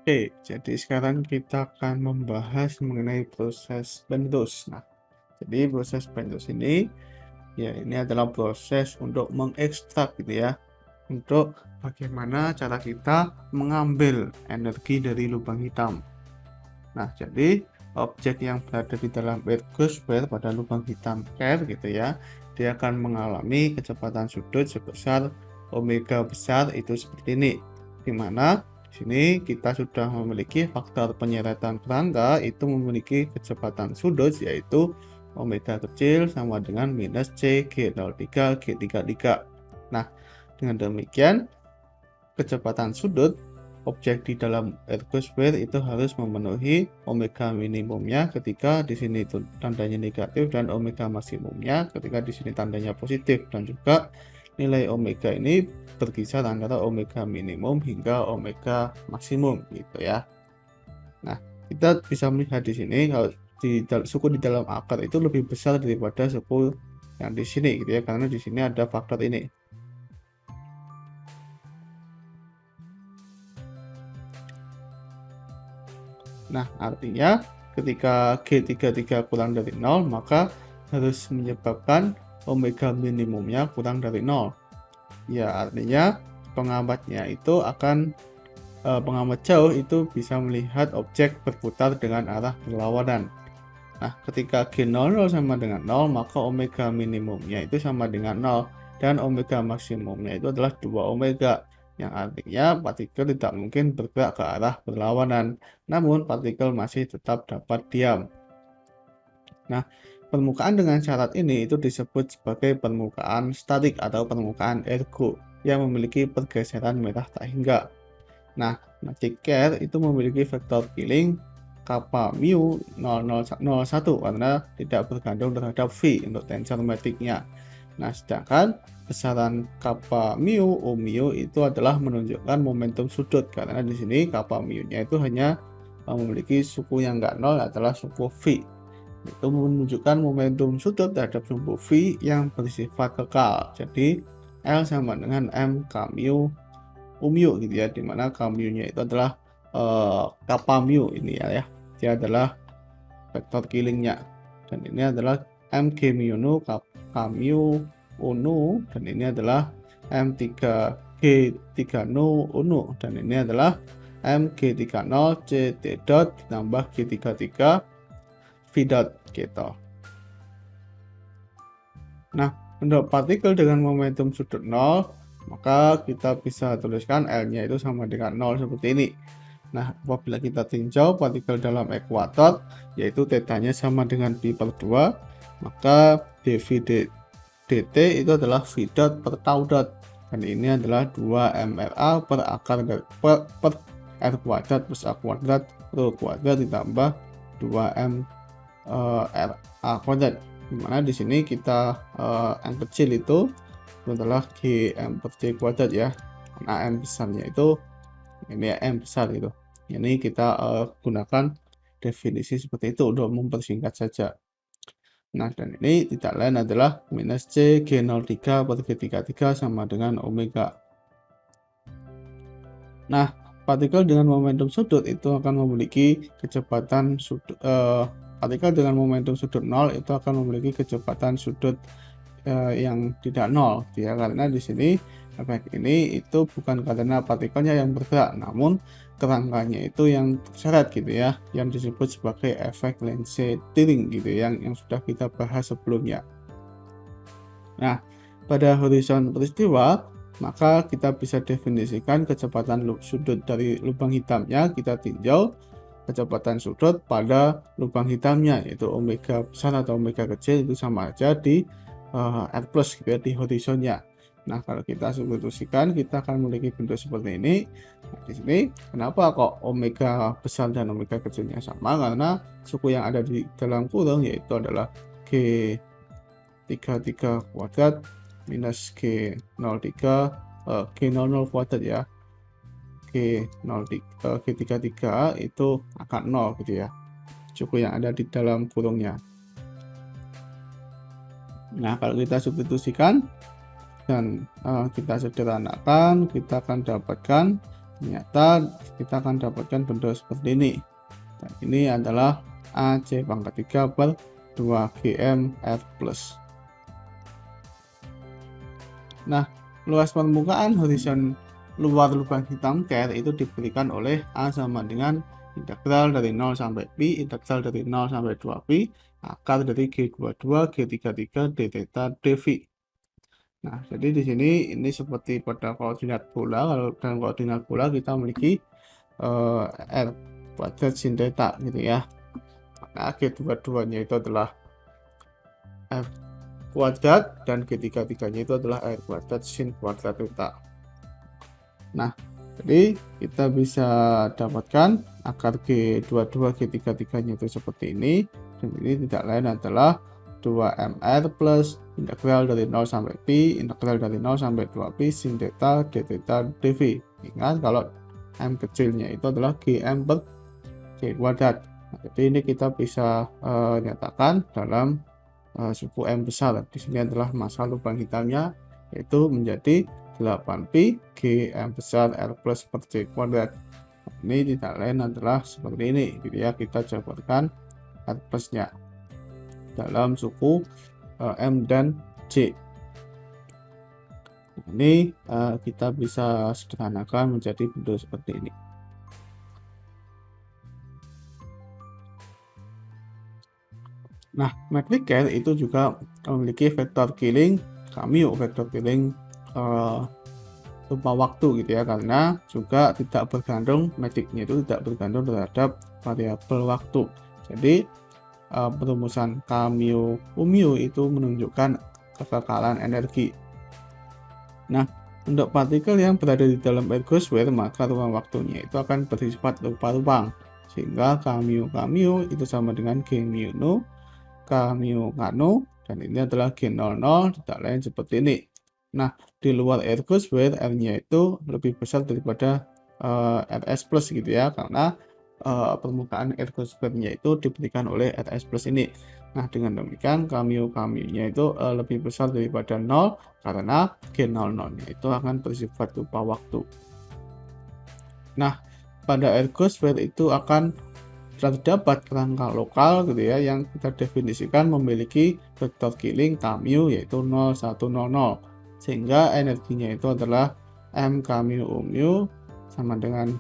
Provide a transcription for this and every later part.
Oke, jadi sekarang kita akan membahas mengenai proses Pentos. Nah, jadi proses Pentos ini, ya ini adalah proses untuk mengekstrak gitu ya, untuk bagaimana cara kita mengambil energi dari lubang hitam. Nah, jadi objek yang berada di dalam ergosphere pada lubang hitam R gitu ya, dia akan mengalami kecepatan sudut sebesar omega besar itu seperti ini. Di mana di sini kita sudah memiliki faktor penyeretan kerangka itu memiliki kecepatan sudut yaitu omega kecil sama dengan minus C G03 G33. Nah, dengan demikian kecepatan sudut objek di dalam ergosphere itu harus memenuhi omega minimumnya ketika di sini itu tandanya negatif dan omega maksimumnya ketika di sini tandanya positif, dan juga nilai omega ini berkisar antara omega minimum hingga omega maksimum gitu ya. Nah, kita bisa melihat di sini kalau suku di dalam akar itu lebih besar daripada suku yang di sini gitu ya, karena di sini ada faktor ini. Nah, artinya ketika G33 kurang dari 0, maka harus menyebabkan omega minimumnya kurang dari 0. Ya, artinya pengamatnya itu akan pengamat jauh itu bisa melihat objek berputar dengan arah berlawanan. Nah, ketika G00 sama dengan 0, maka omega minimumnya itu sama dengan 0 dan omega maksimumnya itu adalah 2 omega, yang artinya partikel tidak mungkin bergerak ke arah berlawanan, namun partikel masih tetap dapat diam. Nah, permukaan dengan syarat ini itu disebut sebagai permukaan statik atau permukaan ergo yang memiliki pergeseran merah tak hingga. Nah, magic care itu memiliki vektor Killing kappa mu 0001 karena tidak bergantung terhadap V untuk tensor matriknya. Nah, sedangkan besaran kappa mu mu itu adalah menunjukkan momentum sudut, karena di sini kappa mu-nya itu hanya memiliki suku yang enggak nol adalah suku V. Itu menunjukkan momentum sudut terhadap suku V yang bersifat kekal. Jadi L sama dengan M K mu mu gitu ya, dimana mu-nya itu adalah kappa mu ini ya, dia adalah vektor Killingnya, dan ini adalah mg mu nu mu unu, dan ini adalah m3g3 nu unu, dan ini adalah mg30 ct dot ditambah g33 v dot gitu. Nah, untuk partikel dengan momentum sudut 0, maka kita bisa tuliskan L-nya itu sama dengan 0 seperti ini. Nah, apabila kita tinjau partikel dalam ekuator, yaitu θ-nya sama dengan pi per 2, maka dv dt itu adalah v dot per tau dot. Dan ini adalah 2 mRA per akar per R kuadrat plus A kuadrat rho kuadrat ditambah 2 m RA kuadrat. Dimana di sini kita yang kecil itu adalah gm per c kuadrat ya, karena m besarnya itu ini m besar gitu. Ini kita gunakan definisi seperti itu untuk mempersingkat saja. Nah, dan ini tidak lain adalah minus c G03 per G33 sama dengan omega. Nah, partikel dengan momentum sudut itu akan memiliki kecepatan sudut partikel dengan momentum sudut 0 itu akan memiliki kecepatan sudut yang tidak nol ya, karena di sini efek ini itu bukan karena partikelnya yang bergerak, namun kerangkanya itu yang terseret gitu ya, yang disebut sebagai efek Lense-Thirring gitu yang sudah kita bahas sebelumnya. Nah, pada horizon peristiwa maka kita bisa definisikan kecepatan sudut dari lubang hitamnya, kita tinjau kecepatan sudut pada lubang hitamnya, yaitu omega besar atau omega kecil itu sama aja di R plus gitu ya, di horizonnya. Nah, kalau kita substitusikan, kita akan memiliki bentuk seperti ini. Nah, di sini kenapa kok omega besar dan omega kecilnya sama? Karena suku yang ada di dalam kurung yaitu adalah G33 kuadrat minus G03 G00 kuadrat ya. G33 itu akan 0 gitu ya, suku yang ada di dalam kurungnya. Nah, kalau kita substitusikan dan kita sederhanakan, kita akan dapatkan ternyata kita akan dapatkan bentuk seperti ini. Dan ini adalah AC pangkat 3 per 2GM R plus. Nah, luas permukaan horizon luar lubang hitam care itu diberikan oleh A sama dengan integral dari 0 sampai pi, integral dari 0 sampai 2pi, akar dari G22, G33, d theta, dv. Nah, jadi di sini ini seperti pada koordinat bola. Kalau dalam koordinat bola kita memiliki R kuadrat sin theta gitu ya. Maka G22-nya itu adalah R kuadrat dan G33-nya itu adalah R kuadrat sin kuadrat theta. Nah, jadi kita bisa dapatkan akar G22 G33-nya itu seperti ini. Dan ini tidak lain adalah 2mr plus integral dari 0 sampai pi, integral dari 0 sampai 2pi sin theta d theta dv. Ingat kalau m kecilnya itu adalah gm per g kuadrat. Nah, jadi ini kita bisa nyatakan dalam suku m besar. Di sini adalah massa lubang hitamnya, yaitu menjadi 8pi gm besar r plus per g kuadrat. Ini tidak lain adalah seperti ini gitu ya, kita jabarkan r plusnya dalam suku M dan C. Ini kita bisa sederhanakan menjadi bentuk seperti ini. Nah, metric care itu juga memiliki vektor Killing, cameo vektor Killing lupa waktu gitu ya, karena juga tidak bergantung, metricnya itu tidak bergantung terhadap variabel waktu. Jadi perumusan cameo umio itu menunjukkan kekekalan energi. Nah, untuk partikel yang berada di dalam ergosphere, maka ruang waktunya itu akan bersifat rupa-ruang, sehingga cameo itu sama dengan G mu no, cameo kano, dan ini adalah G00, tidak lain seperti ini. Nah, di luar ergosphere R-nya itu lebih besar daripada RS plus gitu ya, karena permukaan ergosphere-nya itu diberikan oleh RS plus ini. Nah, dengan demikian cameo-nya itu lebih besar daripada 0 karena G00-nya itu akan bersifat rupa waktu. Nah, pada ergosphere itu akan terdapat kerangka lokal gitu ya, yang kita definisikan memiliki vektor Killing cameo yaitu 0, 1, 0, 0, sehingga energinya itu adalah m cameo mu sama dengan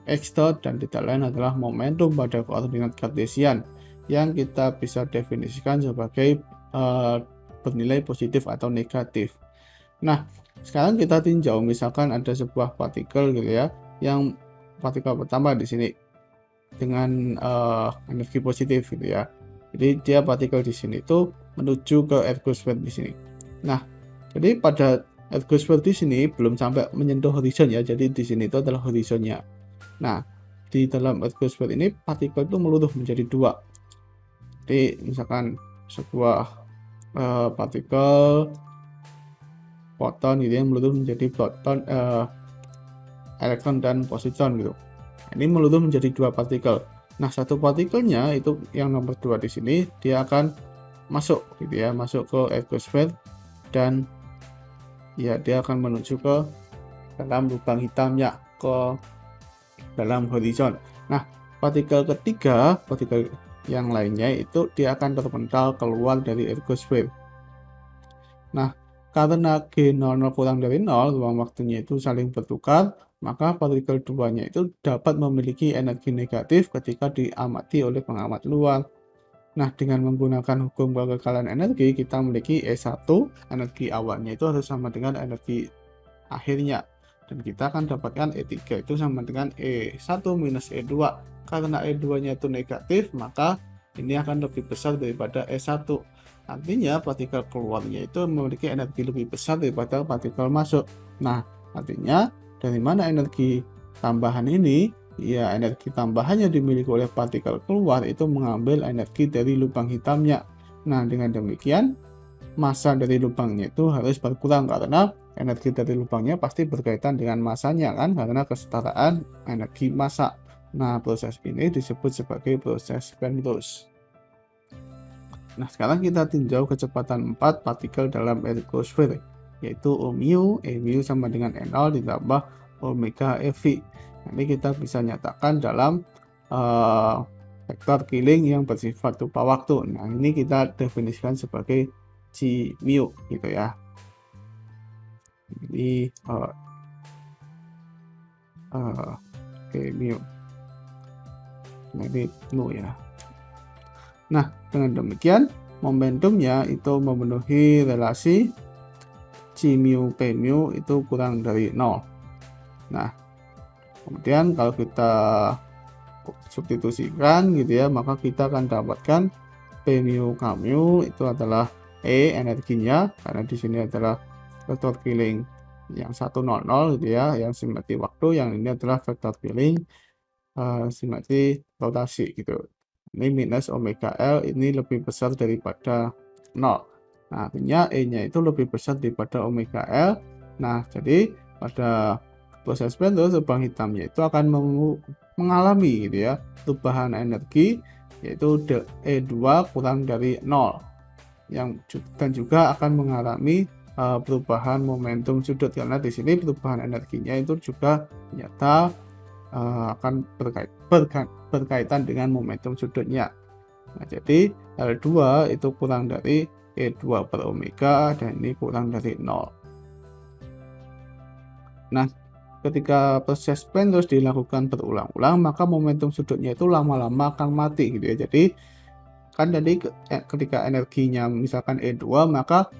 mx dot, dan tidak lain adalah momentum pada koordinat kartesian yang kita bisa definisikan sebagai bernilai positif atau negatif. Nah, sekarang kita tinjau misalkan ada sebuah partikel gitu ya, yang partikel pertama di sini dengan energi positif gitu ya. Jadi dia partikel di sini itu menuju ke ergosphere di sini. Nah, jadi pada ergosphere di sini belum sampai menyentuh horizon ya. Jadi di sini itu adalah horizonnya. Nah, di dalam ergosphere ini partikel itu meluruh menjadi dua. Jadi misalkan sebuah partikel foton gitu yang meluruh menjadi proton, elektron dan positron gitu. Ini meluruh menjadi dua partikel. Nah, satu partikelnya itu yang nomor 2 di sini, dia akan masuk gitu ya, masuk ke ergosphere, dan ya dia akan menuju ke dalam lubang hitamnya, ke dalam horizon. Nah, partikel ketiga, partikel yang lainnya itu dia akan terpental keluar dari ergosphere. Nah, karena G00 kurang dari 0, ruang waktunya itu saling bertukar, maka partikel 2-nya itu dapat memiliki energi negatif ketika diamati oleh pengamat luar. Nah, dengan menggunakan hukum kekekalan energi, kita memiliki E1, energi awalnya itu harus sama dengan energi akhirnya. Dan kita akan dapatkan E3 itu sama dengan E1 minus E2. Karena E2-nya itu negatif, maka ini akan lebih besar daripada E1. Artinya partikel keluarnya itu memiliki energi lebih besar daripada partikel masuk. Nah, artinya dari mana energi tambahan ini? Ya, energi tambahannya dimiliki oleh partikel keluar itu mengambil energi dari lubang hitamnya. Nah, dengan demikian massa dari lubangnya itu harus berkurang karena energi dari lubangnya pasti berkaitan dengan massanya kan, karena kesetaraan energi massa. Nah, proses ini disebut sebagai proses Penrose. Nah, sekarang kita tinjau kecepatan 4 partikel dalam ergosphere, yaitu mu sama dengan N0 ditambah omega EV. Ini kita bisa nyatakan dalam vektor Killing yang bersifat rupa waktu. Nah, ini kita definisikan sebagai G mu gitu ya. Jadi G mu. Nah, ini mu ya. Nah, dengan demikian momentumnya itu memenuhi relasi G mu P mu itu kurang dari 0. Nah, kemudian kalau kita substitusikan gitu ya, maka kita akan dapatkan P mu K mu itu adalah E energinya, karena di sini adalah vektor Killing yang 100 gitu ya, yang simetri waktu, yang ini adalah vektor Killing simetri rotasi gitu. Ini minus omega L ini lebih besar daripada 0. Nah, artinya E-nya itu lebih besar daripada omega L. Nah, jadi pada proses Penrose lubang hitamnya itu akan mengalami gitu ya perubahan energi, yaitu E2 kurang dari 0 dan juga akan mengalami perubahan momentum sudut, karena di sini perubahan energinya itu juga nyata akan berkaitan dengan momentum sudutnya. Nah, jadi L2 itu kurang dari E2 per omega, dan ini kurang dari 0. Nah, ketika proses Penrose dilakukan berulang-ulang, maka momentum sudutnya itu lama-lama akan mati gitu ya. Jadi kan tadi ketika energinya misalkan E2, maka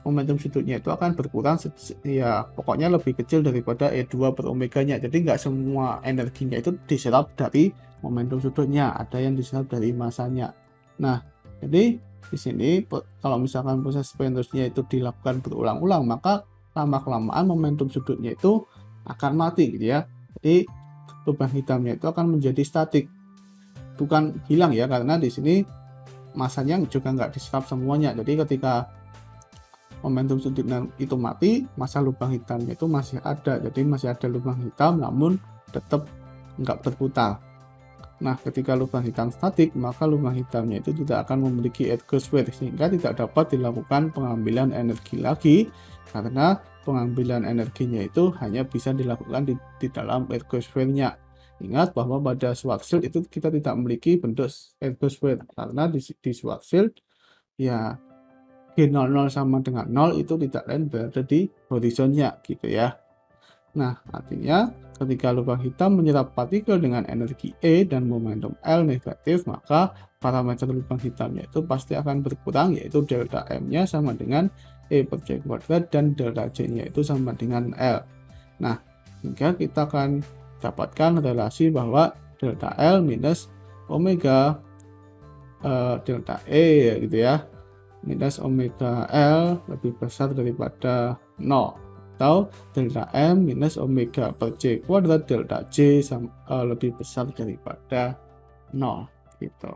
momentum sudutnya itu akan berkurang ya, pokoknya lebih kecil daripada E2 per omeganya. Jadi nggak semua energinya itu diserap dari momentum sudutnya, ada yang diserap dari masanya. Nah, jadi di sini kalau misalkan proses Penrose-nya itu dilakukan berulang-ulang, maka lama-kelamaan momentum sudutnya itu akan mati gitu ya. Jadi lubang hitamnya itu akan menjadi statik, bukan hilang ya, karena di sini masanya juga nggak diserap semuanya. Jadi ketika momentum sudutnya itu mati, masa lubang hitamnya itu masih ada. Jadi masih ada lubang hitam, namun tetap nggak berputar. Nah, ketika lubang hitam statik, maka lubang hitamnya itu tidak akan memiliki Edgars weight, sehingga tidak dapat dilakukan pengambilan energi lagi, karena pengambilan energinya itu hanya bisa dilakukan di dalam Edgars weight-nya. Ingat bahwa pada Schwarzschild itu kita tidak memiliki bentuk Edgars weight, karena di Schwarzschild ya G00 sama dengan 0 itu tidak lain berada di horizonnya gitu ya. Nah, artinya ketika lubang hitam menyerap partikel dengan energi E dan momentum L negatif, maka parameter lubang hitamnya itu pasti akan berkurang, yaitu delta M-nya sama dengan E per C kuadrat dan delta C-nya itu sama dengan L. Nah, hingga kita akan dapatkan relasi bahwa delta L minus omega delta E gitu ya, minus omega L lebih besar daripada 0, atau delta M minus omega per C kuadrat delta C lebih besar daripada 0 gitu.